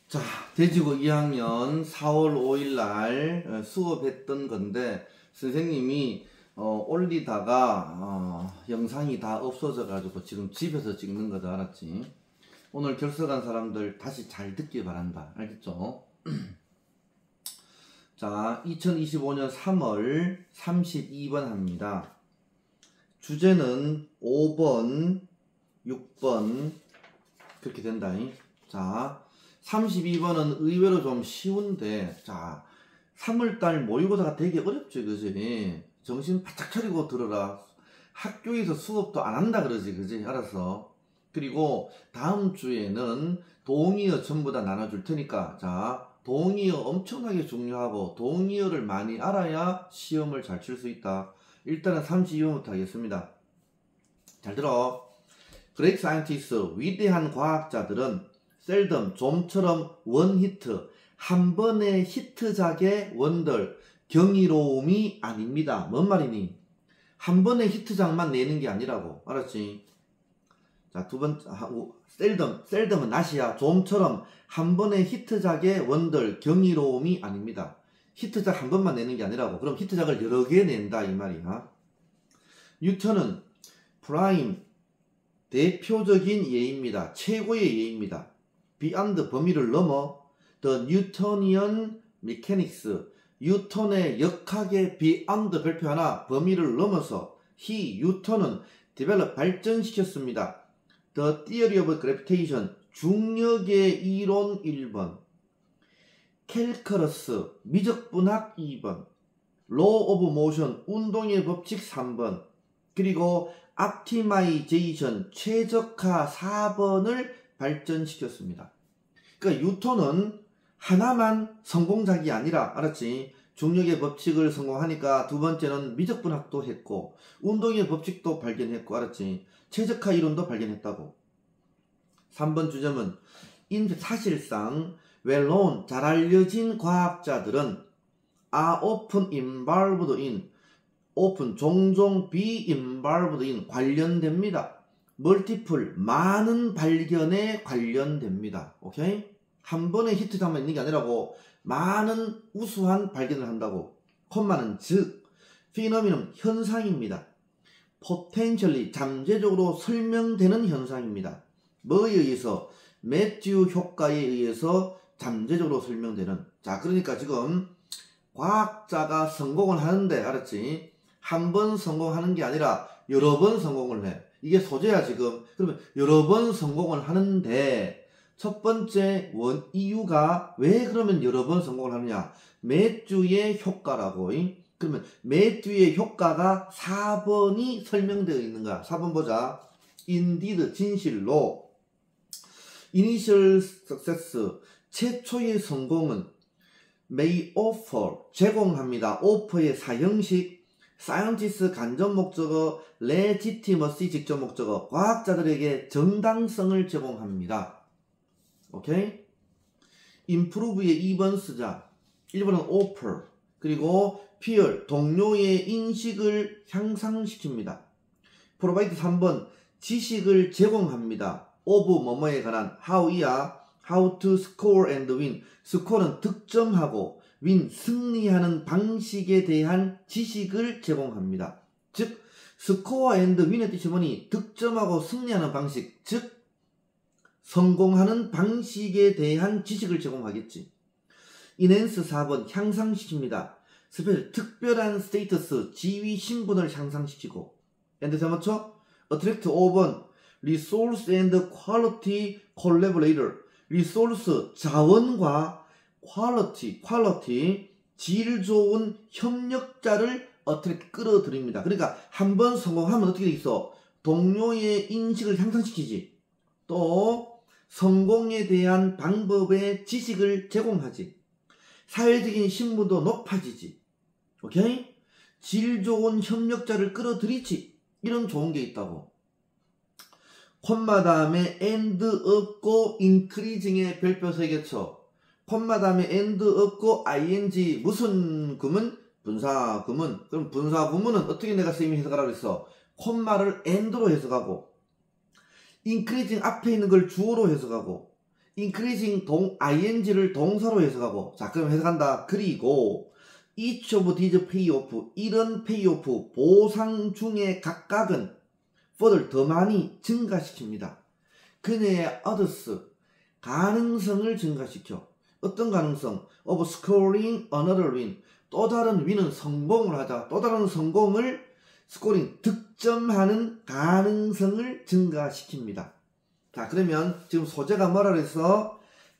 자, 대지고 2학년 4월 5일 날 수업했던 건데 선생님이 올리다가 영상이 다 없어져 가지고 지금 집에서 찍는 거다. 알았지? 오늘 결석한 사람들 다시 잘 듣길 바란다. 알겠죠? 자, 2025년 3월 32번 합니다. 주제는 5번, 6번 그렇게 된다. 자, 32번은 의외로 좀 쉬운데, 자, 3월달 모의고사가 되게 어렵지, 그지? 정신 바짝 차리고 들어라. 학교에서 수업도 안 한다 그러지, 그지? 알았어. 그리고 다음 주에는 동의어 전부 다 나눠줄 테니까, 자, 동의어 엄청나게 중요하고 동의어를 많이 알아야 시험을 잘 칠 수 있다. 일단은 32번부터 하겠습니다. 잘 들어. Great scientists, 위대한 과학자들은 seldom, 좀처럼 원히트, 한 번의 히트작의 원들, 경이로움이 아닙니다. 뭔 말이니? 한 번의 히트작만 내는 게 아니라고. 알았지? 자, 두 번째, seldom, 낫이야. 좀처럼 한 번의 히트작의 원들, 경이로움이 아닙니다. 히트작 한 번만 내는 게 아니라고. 그럼 히트작을 여러 개 낸다 이 말이야. 뉴턴은 프라임, 대표적인 예입니다. 최고의 예입니다. beyond, 범위를 넘어 the Newtonian mechanics, 뉴턴의 역학의 beyond 별표 하나 범위를 넘어서 뉴턴은 develop, 발전시켰습니다. the theory of gravitation, 중력의 이론 1번, calculus, 미적분학 2번, law of motion, 운동의 법칙 3번, 그리고 optimization, 최적화 4번을 발전시켰습니다. 그러니까 뉴턴은 하나만 성공작이 아니라, 알았지? 중력의 법칙을 성공하니까 두 번째는 미적분학도 했고 운동의 법칙도 발견했고, 알았지? 최적화 이론도 발견했다고. 3번 주점은 사실상 well-known, 잘 알려진 과학자들은 are often involved in, often, 종종 be involved in, 관련됩니다. 멀티플, 많은 발견에 관련됩니다. 오케이? 한 번의 히트작만 있는 게 아니라고 많은 우수한 발견을 한다고. 콤마는 즉, 피노미는 현상입니다. potentially, 잠재적으로 설명되는 현상입니다. 뭐에 의해서? 매튜 효과에 의해서 잠재적으로 설명되는. 자, 그러니까 지금 과학자가 성공을 하는데, 알았지? 한 번 성공하는 게 아니라 여러 번 성공을 해. 이게 소재야 지금. 그러면 여러 번 성공을 하는데 첫 번째 이유가 왜 그러면 여러 번 성공을 하느냐? 매튜의 효과라고. 그러면 매튜의 효과가 4번이 설명되어 있는 거야. 4번 보자. indeed, 진실로. initial success, 최초의 성공은 may offer, 제공합니다. offer의 사형식, scientist, 간접 목적어, legitimacy, 직접 목적어, 과학자들에게 정당성을 제공합니다. 오케이? improve의 2번 쓰자. 1번은 offer, 그리고 peer, 동료의 인식을 향상시킵니다. provide 3번, 지식을 제공합니다. of 뭐뭐에 관한 how이야. how to score and win, 스코어는 득점하고 win, 승리하는 방식에 대한 지식을 제공합니다. 즉, 스코어 앤드 윈의 뜻이 뭐니? 득점하고 승리하는 방식, 즉 성공하는 방식에 대한 지식을 제공하겠지. 인핸스 4번, 향상시킵니다. 스페셜, 특별한 스테이터스, 지위, 신분을 향상시키고. 앤드 맞죠? 어트랙트 5번, 리소스 앤드 퀄리티 콜래보레이터, 리소스, 자원과 퀄리티, 질 좋은 협력자를 어떻게 끌어들입니다. 그러니까 한 번 성공하면 어떻게 돼 있어? 동료의 인식을 향상시키지. 또 성공에 대한 방법의 지식을 제공하지. 사회적인 신분도 높아지지. 오케이? 질 좋은 협력자를 끌어들이지. 이런 좋은 게 있다고. 콤마 다음에 and 없고 increasing의 별표 3개 쳐. 콤마 다음에 and 없고 ing 무슨 구문? 분사구문. 그럼 분사구문은 어떻게 내가 선생님이 해석하라고 했어? 콤마를 and로 해석하고, increasing 앞에 있는 걸 주어로 해석하고, increasing ing를 동사로 해석하고. 자, 그럼 해석한다. 그리고 each of these payoff, 이런 payoff, 보상 중에 각각은 further, 더 많이 증가시킵니다. 그녀의 others, 가능성을 증가시켜. 어떤 가능성? of scoring another win, 또 다른 윈은 성공을 하자. 또 다른 성공을 스코링, 득점하는 가능성을 증가시킵니다. 자, 그러면 지금 소재가 뭐라 그래서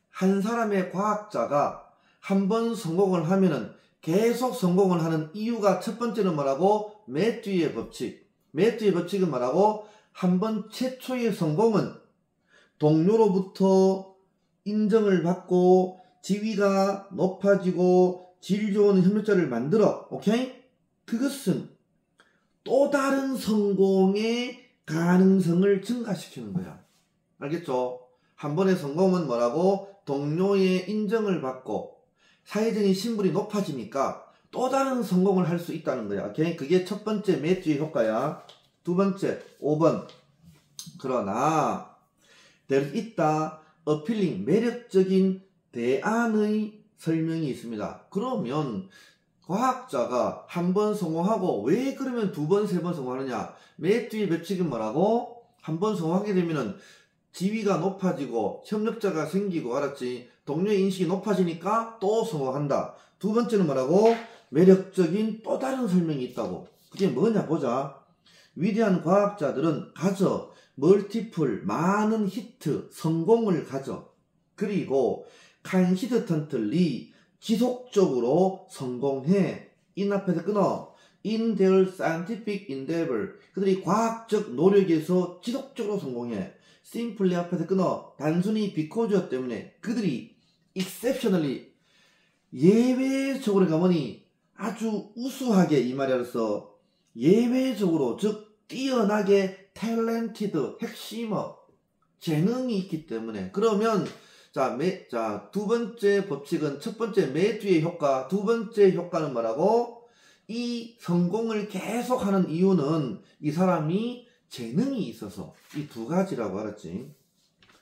한 사람의 과학자가 한 번 성공을 하면은 계속 성공을 하는 이유가 첫 번째는 뭐라고? 매튜의 법칙. 매튜의 법칙은 뭐라고? 한 번 최초의 성공은 동료로부터 인정을 받고 지위가 높아지고 질 좋은 협력자를 만들어. 오케이? 그것은 또 다른 성공의 가능성을 증가시키는 거야. 알겠죠? 한 번의 성공은 뭐라고? 동료의 인정을 받고 사회적인 신분이 높아지니까 또 다른 성공을 할 수 있다는 거야. 오케이? 그게 첫 번째 매튜의 효과야. 두 번째, 5번. 그러나 there 있다. appealing, 매력적인 대안의 설명이 있습니다. 그러면 과학자가 한 번 성공하고 왜 그러면 두 번, 세 번 성공하느냐? 매튜의 법칙은 뭐라고? 한 번 성공하게 되면은 지위가 높아지고 협력자가 생기고, 알았지? 동료의 인식이 높아지니까 또 성공한다. 두 번째는 뭐라고? 매력적인 또 다른 설명이 있다고. 그게 뭐냐 보자. 위대한 과학자들은 가져. 멀티플, 많은 히트, 성공을 가져. 그리고 컨시스턴틀리, 지속적으로 성공해. in 앞에서 끊어. in their scientific endeavor, 그들이 과학적 노력에서 지속적으로 성공해. simply 앞에서 끊어. 단순히 because 때문에 그들이 exceptionally, 예외적으로 가보니 아주 우수하게, 이 말이라서 예외적으로, 즉 뛰어나게 talented, 핵심어, 재능이 있기 때문에. 그러면 자, 두 번째 법칙은 첫 번째 매튜의 효과, 두 번째 효과는 뭐라고? 이 성공을 계속하는 이유는 이 사람이 재능이 있어서. 이 두 가지라고, 알았지?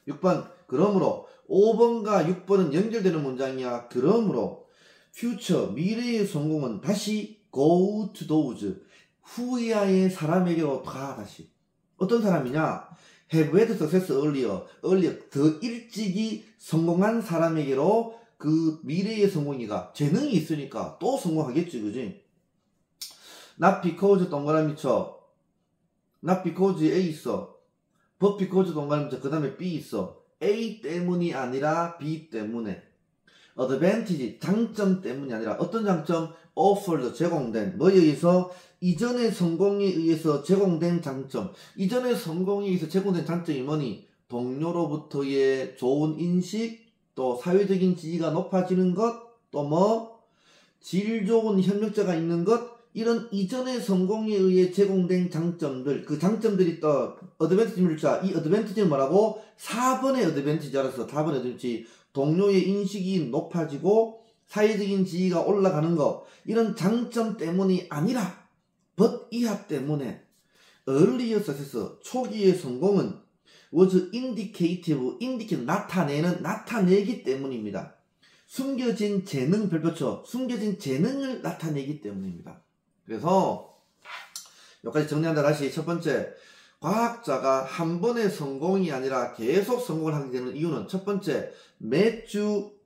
6번. 그러므로 5번과 6번은 연결되는 문장이야. 그러므로 future, 미래의 성공은 다시 go to those, 후이아의 사람에게로 가. 다시 어떤 사람이냐? have had success earlier, 더 일찍이 성공한 사람에게로 그 미래의 성공이가. 재능이 있으니까 또 성공하겠지, 그지? not because 동그라미 쳐, not because A 있어, but because 동그라미 쳐, 그 다음에 B 있어. A 때문이 아니라 B 때문에. advantage, 장점 때문이 아니라. 어떤 장점? offered, 제공된. 뭐에 의해서? 이전의 성공에 의해서 제공된 장점. 이전의 성공에 의해서 제공된 장점이 뭐니? 동료로부터의 좋은 인식, 또 사회적인 지위가 높아지는 것, 또 뭐? 질 좋은 협력자가 있는 것. 이런 이전의 성공에 의해 제공된 장점들, 그 장점들이 또 어드밴티지를 자. 이 어드밴티지는 뭐라고? 4번의 어드밴티지 알았어. 4번의 어드밴티지. 동료의 인식이 높아지고 사회적인 지위가 올라가는 거, 이런 장점 때문이 아니라 but 이하 때문에. earlier success, 초기의 성공은 was indicative, indicate, 나타내기 때문입니다. 숨겨진 재능, 별표쳐, 숨겨진 재능을 나타내기 때문입니다. 그래서 여기까지 정리한다. 다시 첫 번째, 과학자가 한 번의 성공이 아니라 계속 성공을 하게 되는 이유는 첫 번째,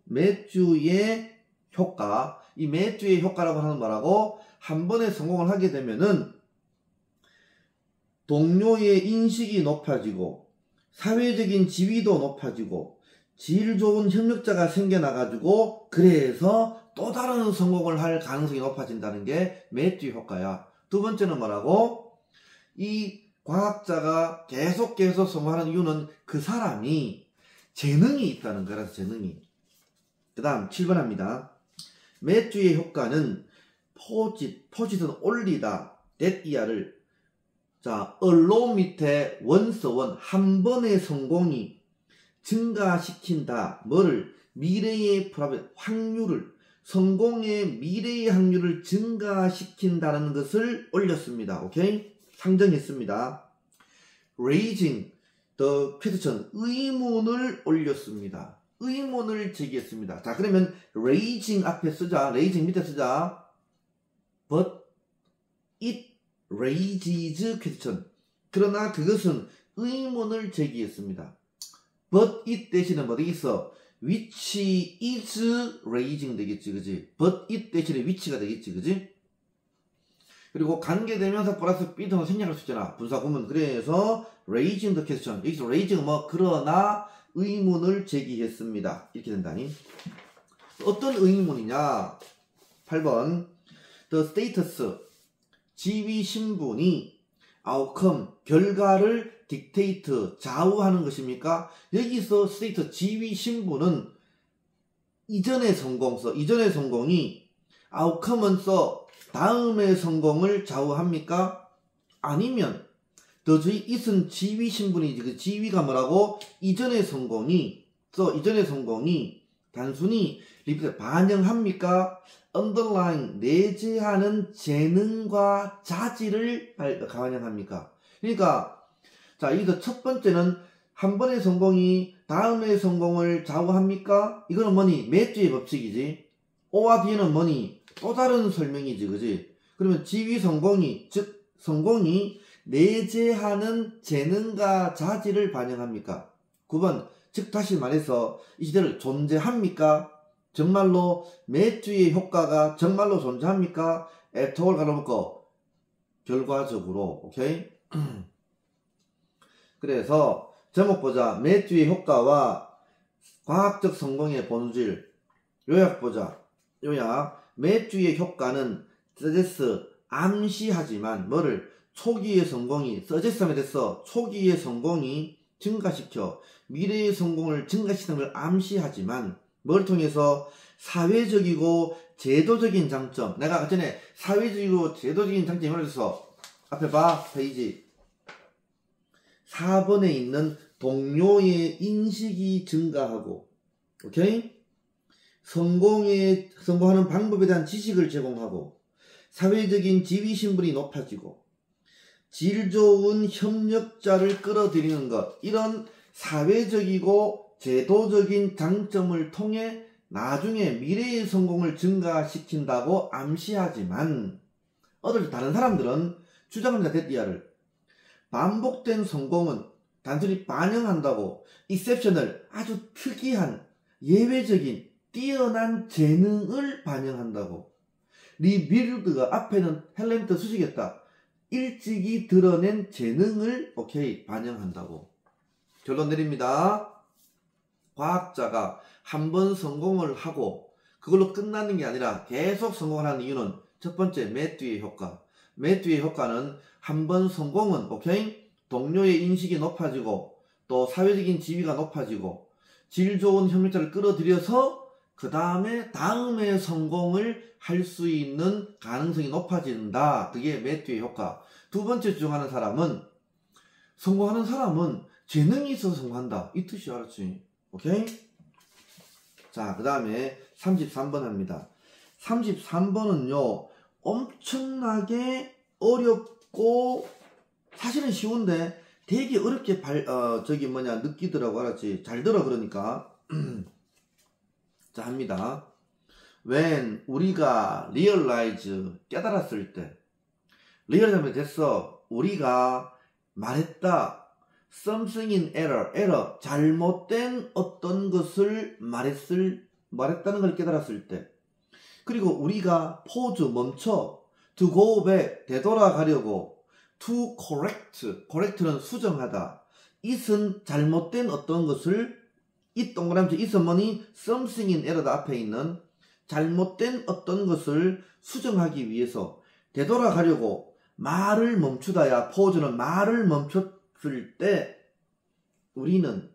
매튜의 효과. 이 매튜의 효과라고 하는 뭐라고? 한 번의 성공을 하게 되면은 동료의 인식이 높아지고 사회적인 지위도 높아지고 질 좋은 협력자가 생겨나가지고 그래서 또 다른 성공을 할 가능성이 높아진다는 게 매튜 효과야. 두 번째는 뭐라고? 이 과학자가 계속 성공하는 이유는 그 사람이 재능이 있다는 거라서. 재능이. 그 다음 7번 합니다. 매튜의 효과는 포짓은 올리다, that 이하를. 자, allow 밑에 once one, 한 번의 성공이 증가시킨다. 뭐를? 미래의 확률을, 성공의 미래의 확률을 증가시킨다는 것을 올렸습니다. 오케이? 상정했습니다. raising the question, 의문을 올렸습니다. 의문을 제기했습니다. 자, 그러면 raising 앞에 쓰자. raising 밑에 쓰자. but it raises question. 그러나 그것은 의문을 제기했습니다. but it 대신에 뭐 되겠어? which is raising 되겠지, 그지? but it 대신에 which가 되겠지, 그지? 그리고 관계대명사 플러스 be 등으로 생략할 수 있잖아. 분사구문. 그래서 raising the question. 여기서 raising 뭐 그러나 의문을 제기했습니다. 이렇게 된다니. 어떤 의문이냐? 8번. The status, 지위 신분이 outcome, 결과를 dictate, 좌우하는 것입니까? 여기서 status, 지위 신분은 이전의 성공서, 이전의 성공이 outcome은 써 다음의 성공을 좌우합니까? 아니면 더주의 it은 지위 신분이지. 그 지위가 뭐라고? 이전의 성공이 이전의 성공이 단순히 리프트 반영합니까? underlying 내재하는 재능과 자질을 반영합니까? 그러니까 자, 여기서 첫 번째는 한 번의 성공이 다음의 성공을 좌우합니까? 이거는 뭐니? 매주의 법칙이지. O와 B는 뭐니? 또 다른 설명이지, 그지? 그러면 지위 성공이, 즉 성공이 내재하는 재능과 자질을 반영합니까? 9번, 즉 다시 말해서 이 시대를 존재합니까? 정말로 매주의 효과가 정말로 존재합니까? at all 가로놓고 결과적으로. 오케이? 그래서 제목 보자. 매주의 효과와 과학적 성공의 본질. 요약 보자. 요약. 매주의 효과는 suggest, 암시하지만 뭐를? 초기의 성공이 suggest하면 됐어. 초기의 성공이 증가시켜 미래의 성공을 증가시키는 걸 암시하지만 뭘 통해서? 사회적이고 제도적인 장점. 내가 아까 전에 사회적이고 제도적인 장점이 뭐랬어? 앞에 봐. 페이지 4번에 있는 동료의 인식이 증가하고, 오케이? 성공하는 방법에 대한 지식을 제공하고, 사회적인 지위 신분이 높아지고, 질 좋은 협력자를 끌어들이는 것. 이런 사회적이고 제도적인 장점을 통해 나중에 미래의 성공을 증가시킨다고 암시하지만, 다른 사람들은 주장합니다. 데디아를. 반복된 성공은 단순히 반영한다고 exceptional, 아주 특이한 예외적인 뛰어난 재능을 반영한다고. 리빌드가 앞에는 헬렌트 수식했다. 일찍이 드러낸 재능을 오케이 반영한다고. 결론 내립니다. 과학자가 한 번 성공을 하고 그걸로 끝나는 게 아니라 계속 성공을 하는 이유는 첫 번째 매튜의 효과. 매튜의 효과는 한 번 성공은 오케이 동료의 인식이 높아지고 또 사회적인 지위가 높아지고 질 좋은 협력자를 끌어들여서 그 다음에 성공을 할 수 있는 가능성이 높아진다. 그게 매튜의 효과. 두 번째 주장하는 사람은 성공하는 사람은 재능이 있어서 성공한다. 이 뜻이 알았지? 오케이? 자, 그 다음에 33번 합니다. 33번은요 엄청나게 어렵고 사실은 쉬운데 되게 어렵게 느끼더라고. 알았지? 잘 들어. 그러니까 자, 합니다. when 우리가 realize 깨달았을 때, realize 하면 됐어. 우리가 말했다. something in error 잘못된 어떤 것을 말했다는 걸 깨달았을 때, 그리고 우리가 pause 멈춰, to go back 되돌아가려고, to correct는 수정하다, it은 잘못된 어떤 것을, 이 동그라미 it은 뭐니? something in error 앞에 있는 잘못된 어떤 것을 수정하기 위해서 되돌아가려고 말을 멈추다야. pause는 말을 멈췄을 때 우리는,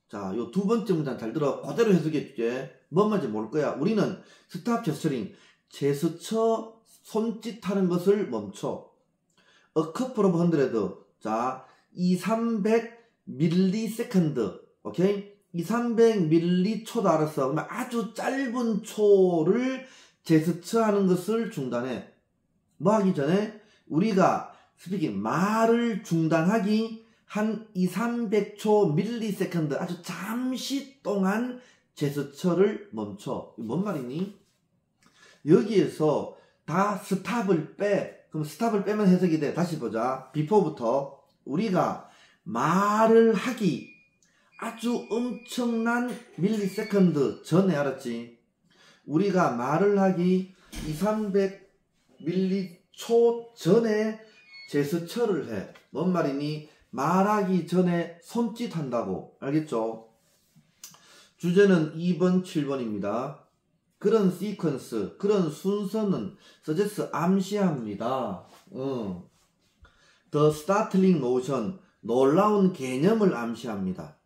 자, 요 두 번째 문장 잘 들어. 그대로 해석해줄게. 뭔 말인지 모를 거야. 우리는 스탑 제스처링, 제스처 손짓하는 것을 멈춰. A couple of hundred, 자, 200, 300 밀리세컨드, 오케이? 300m초 알았어. 그러면 아주 짧은 초를 제스처하는 것을 중단해. 뭐 하기 전에 우리가 스피킹 말을 중단하기 한 300초 밀리세컨드 아주 잠시 동안 제스처를 멈춰. 뭔 말이니? 여기에서 다 스탑을 빼. 그럼 스탑을 빼면 해석이 돼. 다시 보자. 비포부터 우리가 말을 하기 아주 엄청난 밀리세컨드 전에 알았지? 우리가 말을 하기 300밀리초 전에 제스처를 해. 뭔 말이니? 말하기 전에 손짓 한다고. 알겠죠? 주제는 2번, 7번입니다. 그런 시퀀스, 그런 순서는 suggest 암시합니다. The startling notion, 놀라운 개념을 암시합니다.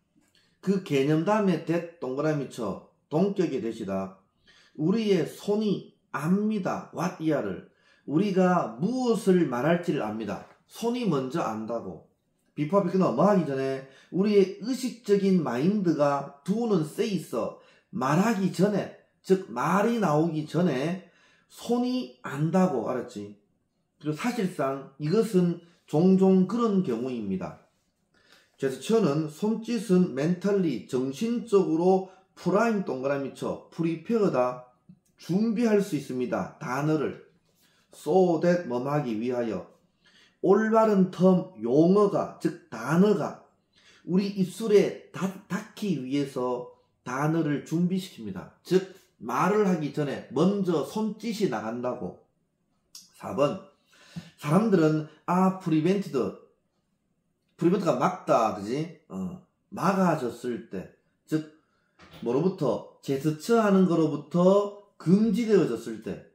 그 개념 다음에 that 동그라미 쳐 동격의 대시다. 우리의 손이 압니다. what 이하를. 우리가 무엇을 말할지를 압니다. 손이 먼저 안다고. before begin 뭐 하기 전에 우리의 의식적인 마인드가 do는 say 있어. 말하기 전에, 즉 말이 나오기 전에 손이 안다고. 알았지? 그리고 사실상 이것은 종종 그런 경우입니다. 제스처는 손짓은 멘탈리 정신적으로 프라임 동그라미 쳐 프리페어다 준비할 수 있습니다. 단어를 so that 뭐 하기 위하여 올바른 텀 용어가 즉 단어가 우리 입술에 닿기 위해서 단어를 준비시킵니다. 즉 말을 하기 전에 먼저 손짓이 나간다고. 4번 사람들은 프리벤트가 막다, 그지? 막아졌을 때, 즉 뭐로부터 제스처 하는 거로부터 금지되어졌을 때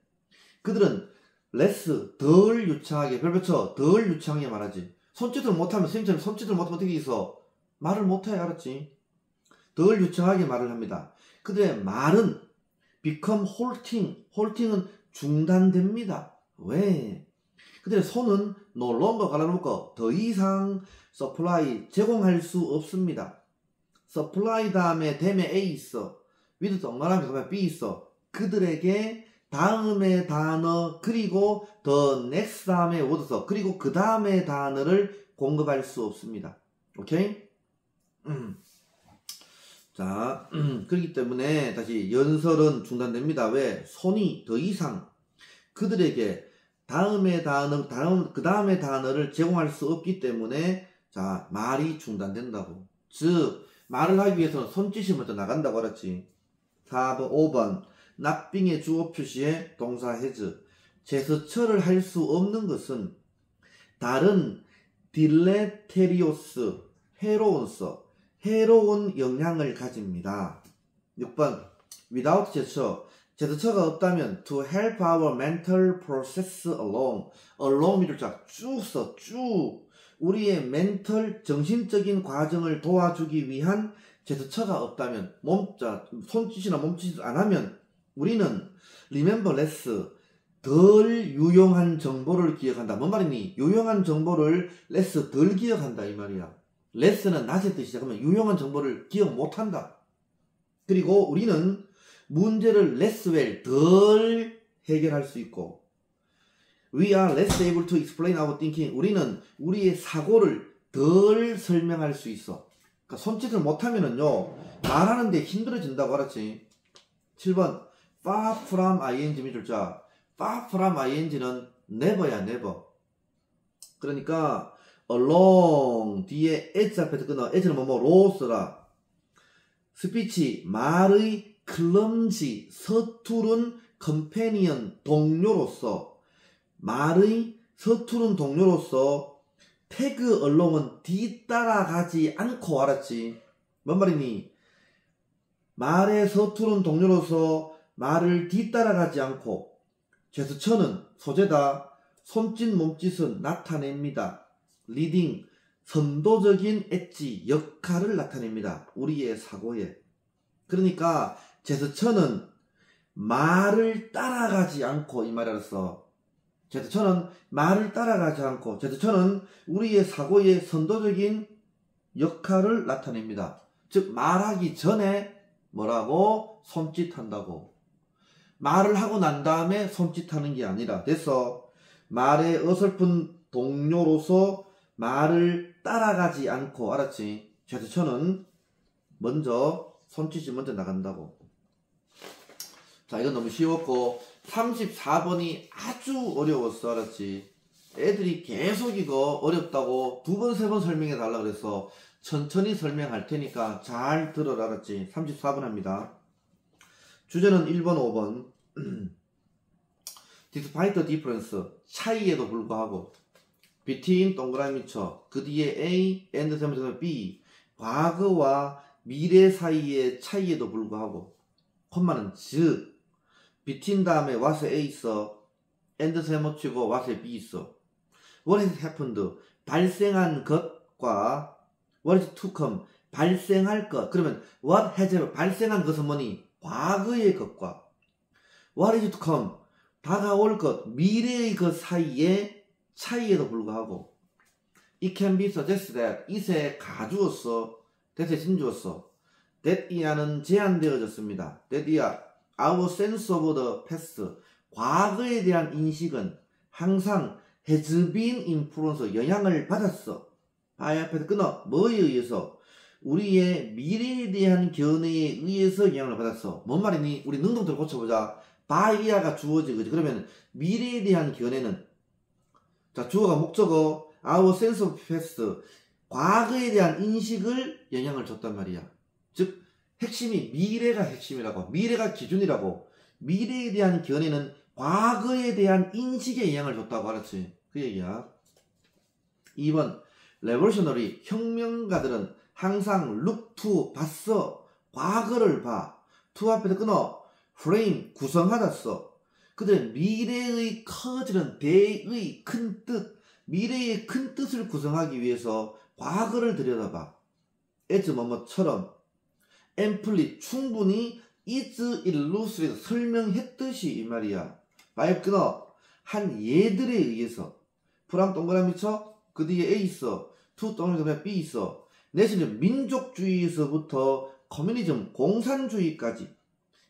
그들은 less 덜 유창하게 별표쳐 덜 유창하게 말하지. 손짓을 못하면 선생님처럼 손짓을 못하면 어떻게 있어? 말을 못해. 알았지? 덜 유창하게 말을 합니다. 그들의 말은 become halting은 중단됩니다. 왜? 그들의 손은 no longer 갈라놓고 더 이상 supply 제공할 수 없습니다. supply 다음에 댐에 A 있어. with 동그라미 다음에 B 있어. 그들에게 다음의 단어 그리고 the next 다음에 word 써. 그리고 그 다음의 단어를 공급할 수 없습니다. 오케이? 자, 그렇기 때문에 다시 연설은 중단됩니다. 왜? 손이 더 이상 그들에게 그 다음의 단어를 제공할 수 없기 때문에 자, 말이 중단된다고. 즉, 말을 하기 위해서는 손짓이 먼저 나간다고 알았지. 4번, 5번. 납빙의 주어 표시에 동사 has. 제스처를 할 수 없는 것은 다른 딜레테리오스, 해로운 영향을 가집니다. 6번. without gesture. 제스처가 없다면 to help our mental process along 미들자 쭉 써. 쭉 우리의 멘털 정신적인 과정을 도와주기 위한 제스처가 없다면 손짓이나 몸짓을 안 하면 우리는 remember less 덜 유용한 정보를 기억한다. 뭔 말이니? 유용한 정보를 less 덜 기억한다 이 말이야. less는 낮의 뜻이자 그러면 유용한 정보를 기억 못한다. 그리고 우리는 문제를 less well 덜 해결할 수 있고 we are less able to explain our thinking. 우리는 우리의 사고를 덜 설명할 수 있어. 그러니까 손짓을 못하면은요 말하는데 힘들어진다고 알았지. 7번 far from ing 미줄자 far from ing는 never야 never. 그러니까 along 뒤에 as 앞에서 끊어. as는 뭐로 써라. 스피치 말의 clumsy 서투른 companion 동료로서 말의 서투른 동료로서 태그 along은 뒤따라가지 않고 알았지. 뭔 말이니? 말의 서투른 동료로서 말을 뒤따라가지 않고 제스처는 소재다. 손짓 몸짓은 나타냅니다. 리딩 선도적인 엣지 역할을 나타냅니다. 우리의 사고에. 그러니까 제스처는 말을 따라가지 않고 이 말이라서 제스처는 말을 따라가지 않고 제스처는 우리의 사고의 선도적인 역할을 나타냅니다. 즉 말하기 전에 뭐라고? 손짓한다고. 말을 하고 난 다음에 손짓하는 게 아니라 됐어. 말의 어설픈 동료로서 말을 따라가지 않고 알았지? 제스처는 먼저 손짓이 먼저 나간다고. 자, 이건 너무 쉬웠고 34번이 아주 어려웠어. 알았지? 애들이 계속 이거 어렵다고 2번, 3번 설명해 달라 그래서 천천히 설명할 테니까 잘 들어라. 알았지? 34번 합니다. 주제는 1번, 5번. Despite the difference, 차이에도 불구하고 between 동그라미 쳐, 그 뒤에 A and B, 과거와 미래 사이의 차이에도 불구하고 콤마는 즉 between 다음에 what's A 있어, and 세모 치고 what's B 있어. What has happened, 발생한 것과 what is to come, 발생할 것. 그러면 what has happened, 발생한 것은 뭐니? 과거의 것과 what is to come, 다가올 것, 미래의 것 사이의 차이에도 불구하고 it can be suggested that, 이세 가주었어, that에 진주었어, that 이하는 제한되어졌습니다. that 이하 our sense of the past, 과거에 대한 인식은 항상 has been influenced, 영향을 받았어. by 앞에서 끊어, 뭐에 의해서? 우리의 미래에 대한 견해에 의해서 영향을 받았어. 뭔 말이니? 우리 능동태로 고쳐보자. by가 주어지, 그지? 그러면 미래에 대한 견해는, 자, 주어가 목적어, our sense of past, 과거에 대한 인식을 영향을 줬단 말이야. 즉, 핵심이 미래가 핵심이라고, 미래가 기준이라고. 미래에 대한 견해는 과거에 대한 인식에 영향을 줬다고. 알았지? 그 얘기야. 2번, revolutionary, 혁명가들은 항상 look to, 봤어. 과거를 봐. to 앞에서 끊어. frame, 구성하다 써. 그들은 미래의 커지는 대의 큰 뜻, 미래의 큰 뜻을 구성하기 위해서 과거를 들여다봐. as 뭐뭐처럼, amply, 충분히, is illustrated, 설명했듯이 이 말이야. by 끊어. 한 예들에 의해서. from 동그라미 쳐, 그 뒤에 A 있어. to 동그라미 B 있어. 내지는 민족주의에서부터 커뮤니즘, 공산주의까지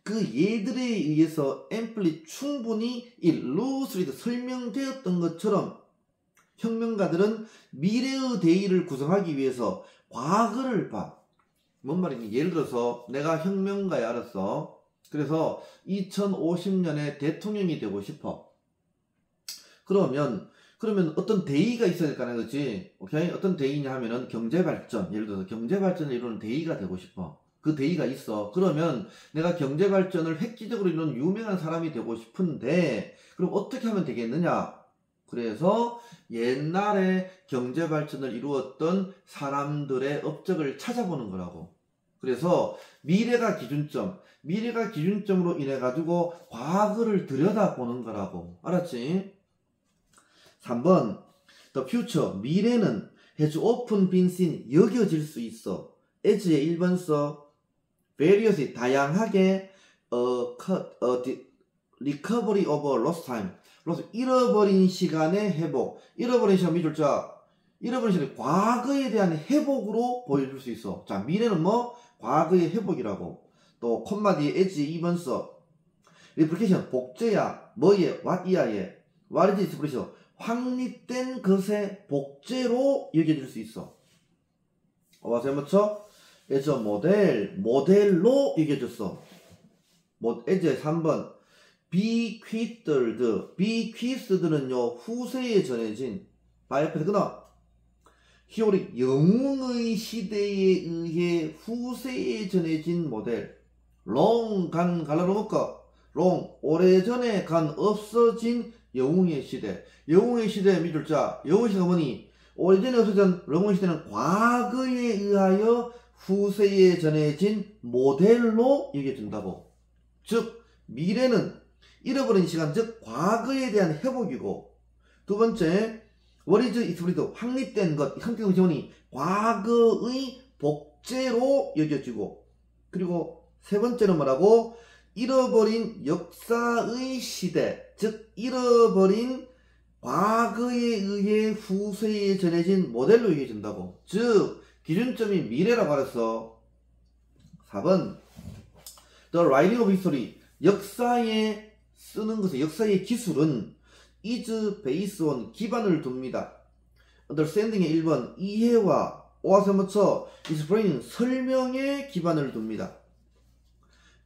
그 예들에 의해서 amply, 충분히 illustrated, 설명되었던 것처럼 혁명가들은 미래의 대의를 구성하기 위해서 과거를 봐. 뭔 말이니? 예를 들어서 내가 혁명가야, 알았어. 그래서 2050년에 대통령이 되고 싶어. 그러면 어떤 대의가 있어야 될 거 아니야, 그렇지? 오케이? 어떤 대의냐 하면은 경제발전, 예를 들어서 경제발전을 이루는 대의가 되고 싶어. 그 대의가 있어. 그러면 내가 경제발전을 획기적으로 이루는 유명한 사람이 되고 싶은데, 그럼 어떻게 하면 되겠느냐? 그래서 옛날에 경제발전을 이루었던 사람들의 업적을 찾아보는 거라고. 그래서 미래가 기준점으로 인해 가지고 과거를 들여다보는 거라고. 알았지? 3번, the future, 미래는 has often been seen, 여겨질 수 있어. as의 1번 써, variously, 다양하게, recovery of lost time, 잃어버린 시간의 회복. 잃어버린 시간 미줄자, 잃어버린 시간의 과거에 대한 회복으로 보여줄 수 있어. 자, 미래는 뭐? 과거의 회복이라고. 또 콤마 뒤에 as의 2번 써, replication, 복제야, 뭐에? what 이하에, what is expression, 확립된 것의 복제로 여겨질 수 있어. 와서 해맞춰? as a 모델로 여겨졌어. as의 3번, bequeathed,는요 후세에 전해진, by 앞에서 끊어. 히오리, 영웅의 시대에 의해 후세에 전해진 모델. long, 갈라로 묶어. long, 오래전에 간 없어진 영웅의 시대. 영웅의 시대 미줄자. 영웅의 시대가 뭐니? 오래전에 없어진 영웅의 시대는 과거에 의하여 후세에 전해진 모델로 여겨진다고. 즉 미래는 잃어버린 시간, 즉 과거에 대한 회복이고, 두 번째 what is expressed, 확립된 것, 확립된 것이 과거의 복제로 여겨지고, 그리고 세 번째는 뭐라고? 잃어버린 역사의 시대, 즉 잃어버린 과거에 의해 후세에 전해진 모델로 여겨진다고. 즉 기준점이 미래라고 알았어. 4번 The writing of history 역사에 쓰는 것은 역사의 기술은 is based on 기반을 둡니다. understanding의 1번 이해와 오와서 맞춰 explaining 설명에 기반을 둡니다.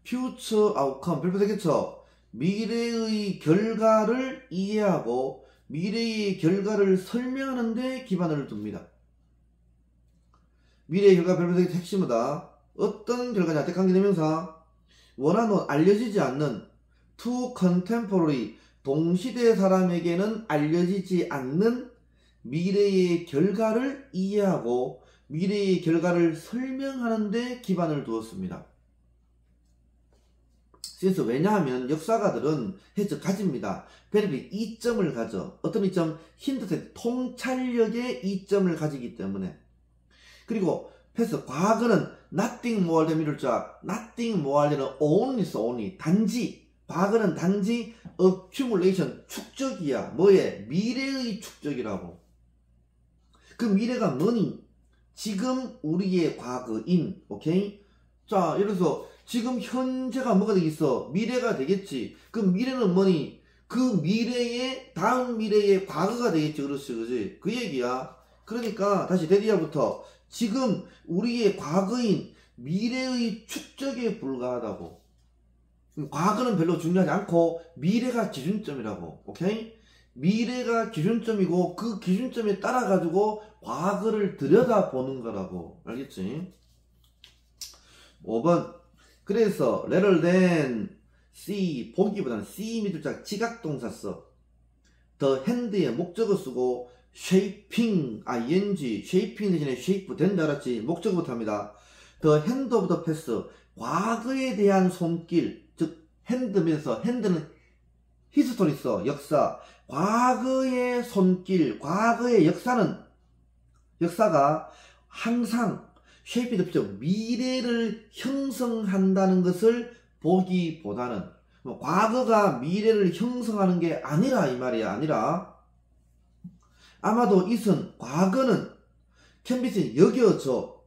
future outcome 별표되겠죠. 미래의 결과를 이해하고 미래의 결과를 설명하는 데 기반을 둡니다. 미래의 결과 별표되기 핵심이다. 어떤 결과냐? 대관계대명사 원하는 알려지지 않는 to contemporary 동시대 사람에게는 알려지지 않는 미래의 결과를 이해하고 미래의 결과를 설명하는 데 기반을 두었습니다. 그래서 왜냐하면 역사가들은 가집니다. 베네핏 이점을 가져. 어떤 이점? 힌트셋 통찰력의 이점을 가지기 때문에. 그리고 패스 과거는 nothing more than 미룰자 nothing more than only 단지 과거는 단지 accumulation 축적이야. 뭐에? 미래의 축적이라고. 그 미래가 뭐니? 지금 우리의 과거인. 오케이? 자, 예를 들어서 지금 현재가 뭐가 되겠어? 미래가 되겠지. 그 미래는 뭐니? 그 미래의 다음 미래의 과거가 되겠지. 그렇지, 그지? 그 얘기야. 그러니까 다시 데디아부터 지금 우리의 과거인 미래의 축적에 불과하다고. 과거는 별로 중요하지 않고 미래가 기준점이라고. 오케이? 미래가 기준점이고 그 기준점에 따라 가지고 과거를 들여다보는 거라고. 알겠지? 5번 그래서 rather than see 보기보다는 see 미들짝 지각동사 써. the hand의 목적어 쓰고 shaping ing shaping 대신에 shape 된다 알았지? 목적어부터 합니다. the hand of the past 과거에 대한 손길 즉 hand면서 hand는 history 써 역사 과거의 손길 과거의 역사가 항상 shape the future 미래를 형성한다는 것을 보기보다는 과거가 미래를 형성하는 게 아니라 이 말이야. 아니라 아마도 it은 과거는 can be 여겨져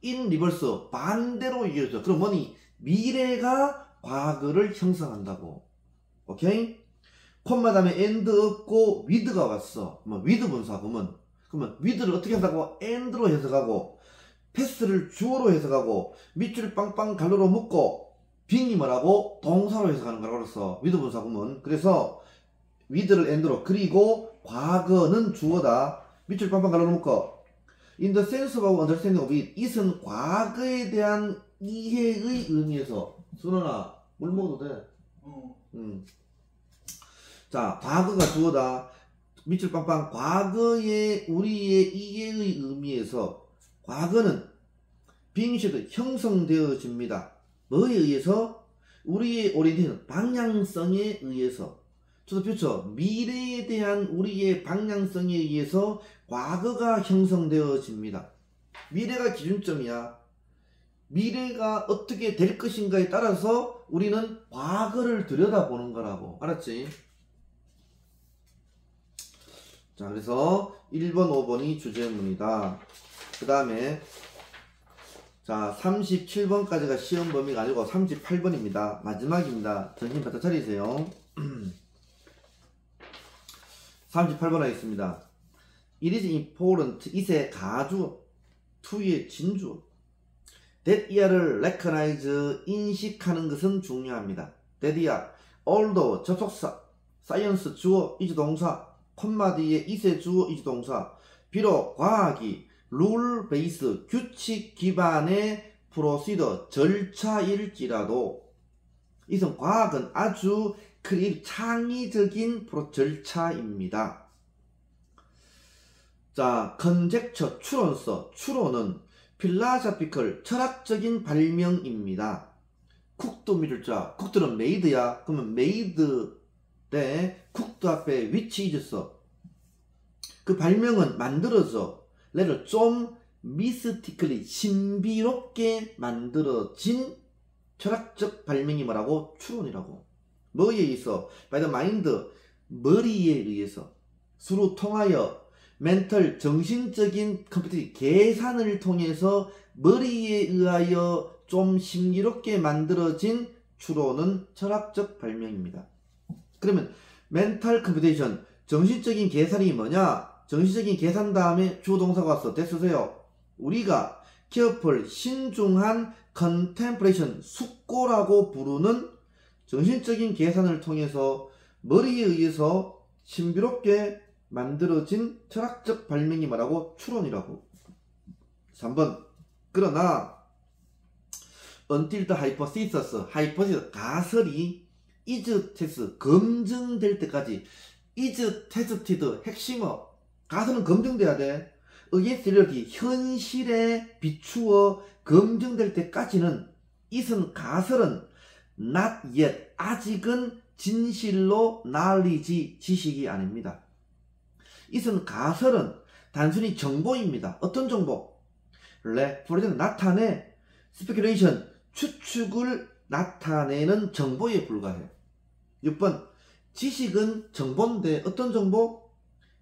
in reverse 반대로 여겨져. 그럼 뭐니? 미래가 과거를 형성한다고. 오케이? 콤마 다음에 and 없고 with가 왔어. 뭐 with 분사 보면 그러면 with를 어떻게 한다고? and로 해석하고 패스를 주어로 해석하고 밑줄 빵빵 갈로로 묶고 빙이 뭐라고? 동사로 해석하는 거라고 그랬어. with 분사 보면. 그래서 with를 and로 그리고 과거는 주어다. 밑줄 빵빵 갈로로 묶어. in the sense of understanding of it it은 과거에 대한 이해의 의미에서 순원아 물 먹어도 돼? 자 과거가 주어다. 밑줄 빵빵 과거의 우리의 이해의 의미에서 과거는 빙시도 형성되어집니다. 뭐에 의해서? 우리의 오리엔테이션 방향성에 의해서. to the future 미래에 대한 우리의 방향성에 의해서 과거가 형성되어집니다. 미래가 기준점이야. 미래가 어떻게 될 것인가에 따라서 우리는 과거를 들여다보는 거라고. 알았지? 자, 그래서 1번, 5번이 주제문이다. 그 다음에 자 37번까지가 시험 범위가 아니고 38번입니다. 마지막입니다. 정신 바짝 차리세요. 38번 하겠습니다. It is important it의 가주 to의 진주 that year를 recognize 인식하는 것은 중요합니다. that year although 접속사 science 주어 is 동사 콤마 뒤에 it의 주어 is 동사 비록 과학이 룰 베이스 규칙 기반의 프로시더 절차일지라도 이선 과학은 아주 창의적인 절차입니다. 자, 컨젝처 추론서 추론은 필라사피컬 철학적인 발명입니다. 쿡도 미룰자 쿡들은 메이드야. 그러면 메이드 대 쿡도 앞에 위치 있었어. 그 발명은 만들어져. 레를 좀 미스티컬리 신비롭게 만들어진 철학적 발명이 뭐라고? 추론이라고. 뭐에 의해서? by the mind 머리에 의해서 수로 통하여 멘털 정신적인 컴퓨터 계산을 통해서 머리에 의하여 좀 신기롭게 만들어진 추론은 철학적 발명입니다. 그러면 멘탈 컴퓨테이션, 정신적인 계산이 뭐냐? 정신적인 계산 다음에 주동사가 왔어. 됐으세요. 우리가 careful, 신중한 contemplation, 숙고라고 부르는 정신적인 계산을 통해서 머리에 의해서 신비롭게 만들어진 철학적 발명이 뭐라고? 추론이라고. 3번. 그러나 until the hypothesis, 가설이 is tested, 검증될 때까지. is tested, 핵심어. 가설은 검증돼야 돼. against reality, 현실에 비추어 검증될 때까지는 is은, 가설은 not yet, 아직은 진실로 knowledge, 지식이 아닙니다. is은, 가설은 단순히 정보입니다. 어떤 정보? represent, 나타내. speculation, 추측을 나타내는 정보에 불과해요. 6번, 지식은 정보인데 어떤 정보?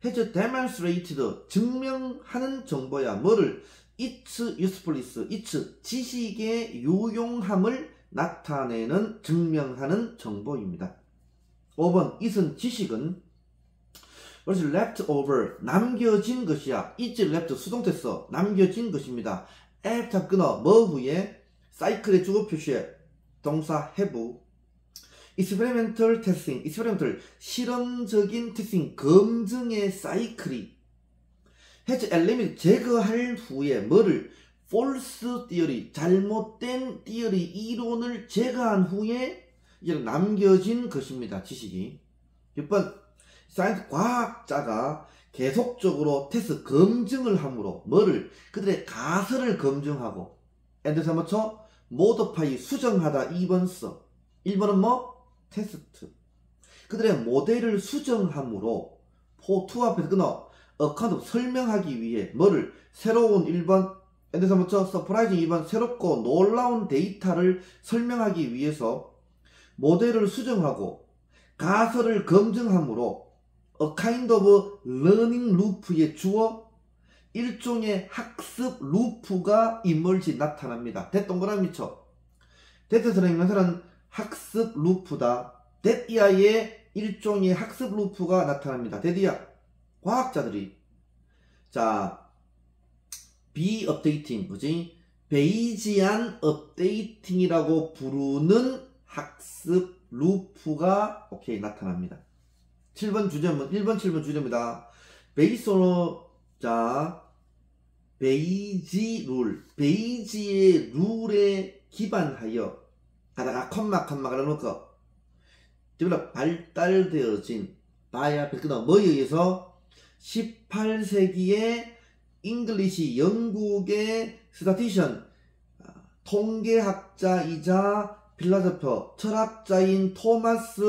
has demonstrated, 증명하는 정보야. 뭐를? its usefulness, its, 지식의 유용함을 나타내는, 증명하는 정보입니다. 5번, is은, 지식은 그렇지, left over, 남겨진 것이야. is left, 수동태서 남겨진 것입니다. after, 끊어, 뭐 후에, 사이클의 주어 표시에 동사 have. experimental testing, experimental, 실험적인 testing, 검증의 사이클이 has eliminated, 제거할 후에 뭐를? false theory, 잘못된 theory, 이론을 제거한 후에 이제 남겨진 것입니다. 지식이. 6번, 사이언스, 과학자가 계속적으로 테스트, 검증을 함으로 뭐를? 그들의 가설을 검증하고 and 뭐죠? modify, 수정하다. 2번 써. 1번은 뭐? 테스트. 그들의 모델을 수정함으로 포투 앞에서 끊어 account, 설명하기 위해 뭐를? 새로운 1번 and 뭐죠? surprising 2번, 새롭고 놀라운 데이터를 설명하기 위해서 모델을 수정하고 가설을 검증함으로 a kind of learning loop의 주어, 일종의 학습 루프가 emerge, 나타납니다. that 동그라미 쳐. that에서는 명사는 학습 루프다. that 이하의 일종의 학습 루프가 나타납니다. that이야. 과학자들이 자 be updating, 그지? 베이지안 업데이팅이라고 부르는 학습 루프가 오케이 나타납니다. 7번 주제문, 1번 7번 주제입니다. 베이스로 자 베이지 룰, 베이지의 룰에 기반하여 가다가 컴마를 넣고 발달되어진 by 앞에 끊어 뭐에 의해서 18세기의 잉글리시, 영국의 스타티션, 통계학자이자 필라소퍼, 철학자인 토마스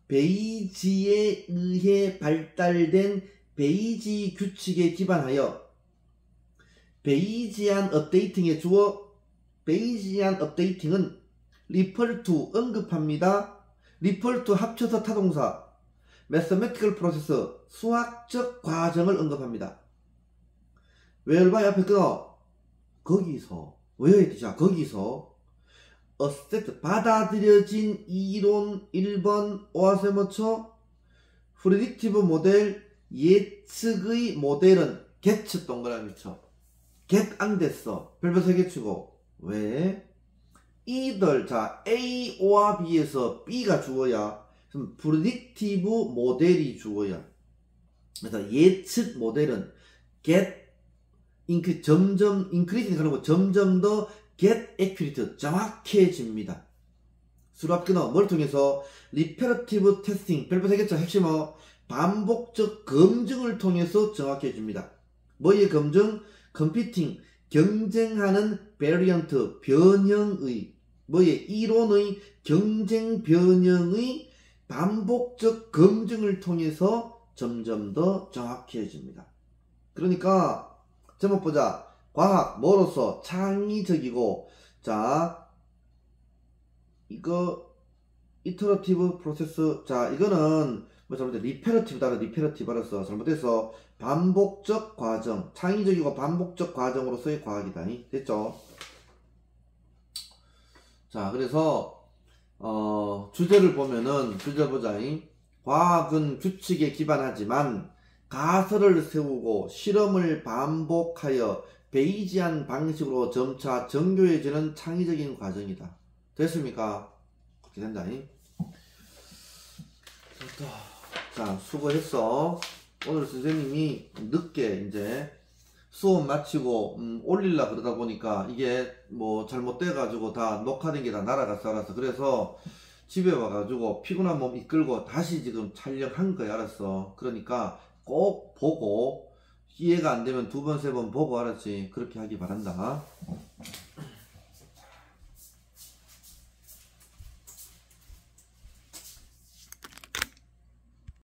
베이지에 의해 발달된 베이지 규칙에 기반하여 베이지안 업데이팅의 주어, 베이지안 업데이팅은 refer to, 언급합니다. refer to 합쳐서 타동사, mathematical process, 수학적 과정을 언급합니다. whereby 앞에 끊어 거기서 외워야 되죠. 거기서 assert, 받아들여진 이론 1번 오아세 뭐죠? predictive 모델, 예측의 모델은 get 동그라미 쳐. get 안 됐어. 별표 3개 치고. 왜? 이들 자 A와 B에서 B가 주어야 그럼 predictive 모델이 주어야. 그래서 예측 모델은 get 점점 increasing 하는 거 점점 더 get accurate, 정확해집니다. 수랍 끊어 뭘 통해서? repetitive testing, 별표 3개 쳐. 핵심어 반복적 검증을 통해서 정확해집니다. 뭐의 검증? competing, 경쟁하는 variant, 변형의 뭐의 이론의 경쟁 변형의 반복적 검증을 통해서 점점 더 정확해집니다. 그러니까 제목 보자. 과학 뭐로서? 창의적이고. 자 이거 이터러티브 프로세스. 자 이거는 뭐 잘못돼 리페러티브다. 리페러티브 알았어. 잘못해서 반복적 과정, 창의적이고 반복적 과정으로서의 과학이다. 됐죠? 자, 그래서 주제를 보면은 주제 보자잉. 과학은 규칙에 기반하지만 가설을 세우고 실험을 반복하여 베이지한 방식으로 점차 정교해지는 창의적인 과정이다. 됐습니까? 그렇게 된다잉. 자, 수고했어. 오늘 선생님이 늦게 이제 수업 마치고 올릴라 그러다 보니까 이게 뭐 잘못돼 가지고 다 녹화된 게 다 날아갔어. 알았어. 그래서 집에 와가지고 피곤한 몸 이끌고 다시 지금 촬영한 거야. 알았어. 그러니까 꼭 보고 이해가 안 되면 두 번, 세 번 보고 알았지. 그렇게 하기 바란다.